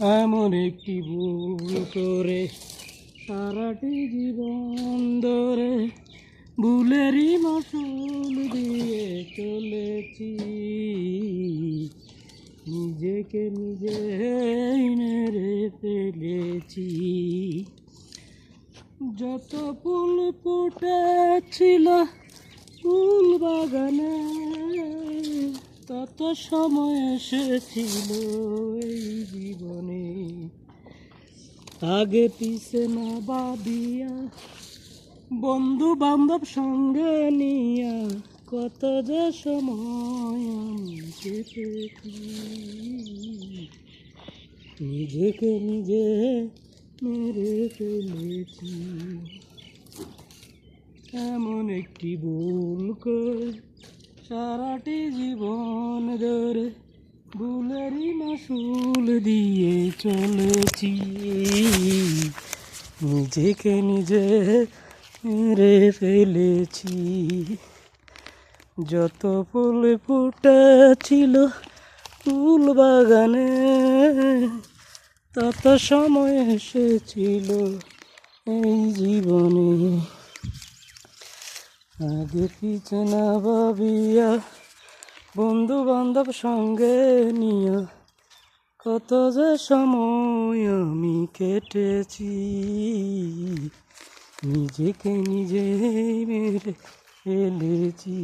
এমন একটি ভুল করে সারাটি জীবন ধরে ভুলেরই মাসুল দিয়ে চলেছি, নিজেকে নিজেই মেরে ফেলেছি। যত ফুল ফুটেছিল ফুল বাগানে, তত সময় এসেছিল এই জীবনে। আগে পিছে না ভাবিয়া বন্ধু বান্ধব সঙ্গে নিয়া কত যে সময় আমি কেটেছি, নিজেকে নিজে মেরে ফেলেছি। এমন একটি ভুল করে সারাটি জীবন ধরে ভুলেরই মাসুল দিয়ে চলেছি, নিজেকে নিজে মেরে ফেলেছি। যত ফুল ফুটেছিল ফুল বাগানে, তত সময় এসেছিল এই জীবনে। আগে পিছে না ভাবিয়া বন্ধু বান্ধব সঙ্গে নিয়া কত যে সময় আমি কেটেছি, নিজেকে নিজে মেরে ফেলেছি।